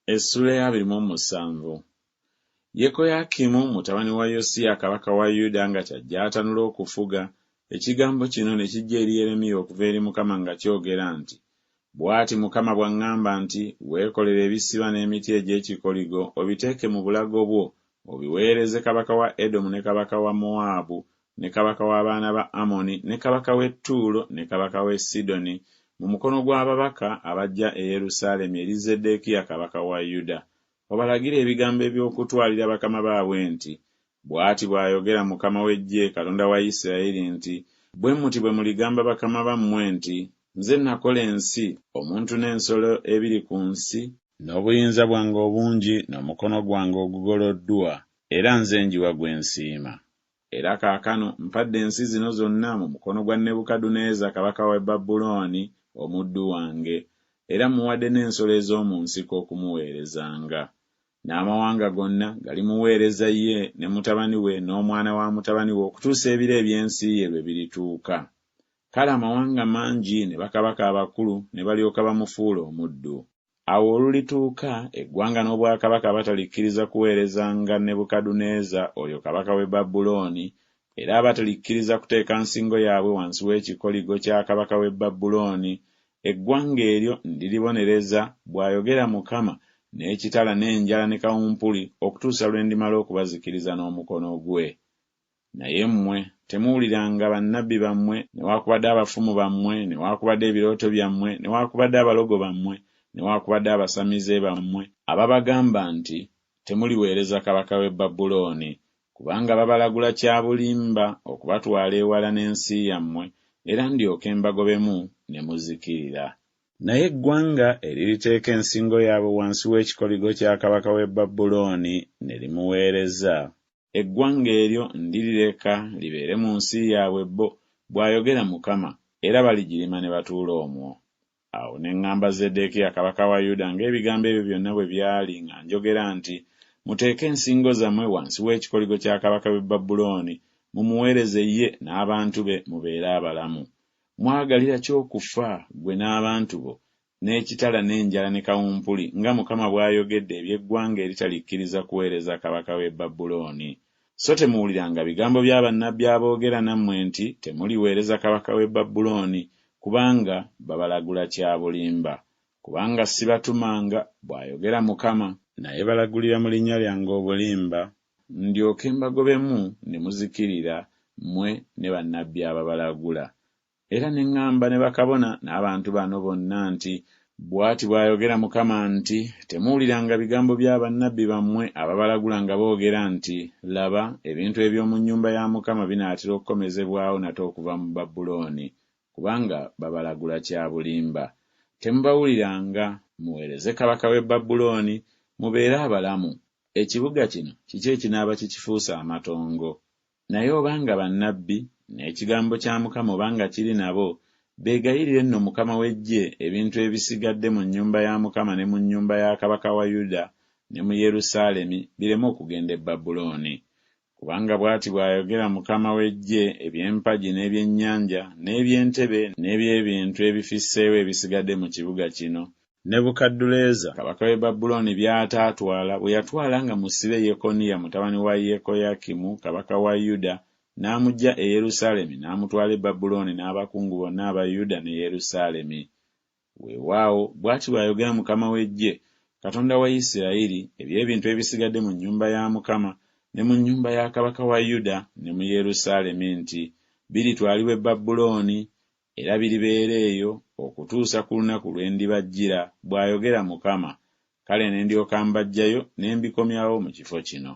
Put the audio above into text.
Essula ya 27. Yekoyakimu mutabani wa Yosiya kabaka wa Yuda nga kyajja atanula okufuga, ekigambo kino ne kijja eri Yeremiya okuva eri Mukama nga kyogera nti, bw'ati Mukama bw'aŋŋamba nti, weekolere ebisiba n'emiti egy'ekikoligo, obiteeke mu bulago bwo, obiweereze kabaka wa Edomu ne kabaka wa Mowaabu ne kabaka w'abaana ba Amoni ne kabaka w'e Ttuulo ne kabaka w'e Sidoni mu mukono gw'ababaka abajja e Yerusaalemi eri Zeddekiya kabaka wa Yuda. Obalagire ebigambo eby'okutwalira bakama baabwe nti, bw'ati bw'ayogera Mukama w'Eggye, Katonda wa Isirayiri nti, bwe muti bwe muligamba bakama bammwe nti, nze nakola ensi, omuntu n'ensolo ebiri ku nsi, n'obuyinza bwange obungi n'omukono gwange ogugoloddwa, era nze njiwa gwe nsiima. Era kaakano mpadde ensi zino zonna mu mukono gwa Nebukadduneeza kabaka w'e Babulooni omuddu wange, era muwadde n'ensolo ez'omu nsiko okumuweerezanga. N'amawanga gonna galimuweereza ye ne mutabani we n'omwana wa mutabani we okutuusa ebiro eby'ensi ye lwe birituuka. Kale amawanga mangi ne bakabaka abakulu ne balyoka bamufuula omuddu. Awo olulituuka eggwanga n'obwakabaka batalikkiriza kuweerezanga Nebukadduneeza oyo kabaka w'e Babulooni, era abatalikkiriza kuteeka nsingo yaabwe wansi w'ekikoligo kya kabaka w'e Babulooni, eggwanga eryo ndiribonereza, bw'ayogera Mukama, n'ekitala n'enjala ne kawumpuli okutuusa lwe ndimala okubazikiriza n'omukono gwe. Naye mmwe temuwuliranga bannabbi bammwe, newaakubadde abafumu bammwe, newaakubadde ebirooto byammwe, newaakubadde abalogo bammwe, newaakubadde abasamize bammwe, ababagamba nti temuliweereza kabaka w'e Babulooni, kubanga babalagula kya bulimba okubatwala ewala n'ensi yammwe, era ndyoke mbagobemu ne muzikirira. Naye eggwanga eririteeka ensingo yaabwe wansi w'ekikoligo kya kabaka w'e Babulooni ne limuweereza, eggwanga eryo ndirireka libeere mu nsi yaabwe bo, bw'ayogera Mukama, era baligirima ne batuula omwo. Awo ne ŋŋamba Zeddekiya kabaka wa Yuda ng'ebigambo ebyo byonna bwe byali nga njogera nti, muteeke ensingo zammwe wansi w'ekikoligo kya kabaka w'e Babulooni, mumuweereze ye n'abantu be mubeere abalamu. Mwagalira ky'okufa ggwe n'abantu bo, n'ekitala n'enjala ne kawumpuli, nga Mukama bw'ayogedde eby'eggwanga eritalikkiriza kuweereza kabaka w'e Babulooni. So temuwuliranga bigambo bya bannabbi aboogera nammwe nti temuliweereza kabaka w'e Babulooni, kubanga babalagula kya bulimba. Kubanga sibatumanga, bw'ayogera Mukama, naye balagulira mu linnya lyange obulimba, ndyoke mbagobemu ne muzikirira, mmwe ne bannabbi ababalagula. Era ne ŋŋamba ne bakabona n'abantu bano bonna nti, bw'ati bw'ayogera Mukama nti, temuwuliranga bigambo bya bannabbi bammwe ababalagula nga boogera nti, laba, ebintu eby'omu nnyumba ya Mukama binaatera okukomezebwawo nate okuva mu Babulooni, kubanga babalagula kya bulimba. Temubawuliranga, muweereze kabaka w'e Babulooni, mubeere abalamu. Ekibuga kino kiki ekinaaba kikifuusa amatongo? Naye obanga bannabbi n'ekigambo kya Mukama obanga kiri nabo, beegayirire nno Mukama w'Eggye ebintu ebisigadde mu nnyumba ya Mukama ne mu nnyumba ya kabaka wa Yuda ne mu Yerusaalemi bireme okugenda e Babulooni. Kubanga bw'ati bw'ayogera Mukama w'Eggye, eby'empagi n'ebyennyanja n'eby'entebe n'eby'ebintu ebifisseewo ebisigadde mu kibuga kino, Nebukadduneeza kabaka w'e Babulooni by'ataatwala bwe yatwala nga musibe Yekoniya mutabani wa Yekoyakimu kabaka wa Yuda, n'amuggya e Yerusaalemi n'amutwala e Babulooni n'abakungu bonna aba Yuda ne Yerusaalemi. Weewaawo bw'ati bw'ayogera Mukama w'Eggye, Katonda wa Isirayiri, eby'ebintu ebisigadde mu nnyumba ya Mukama ne mu nnyumba ya kabaka wa Yuda ne mu Yerusaalemi nti, biritwalibwa e Babulooni, era biribeera eyo okutuusa ku lunaku lwe ndibajjira, bw'ayogera Mukama. Kale ne ndyoka mbaggyayo ne mbikomyawo mu kifo kino.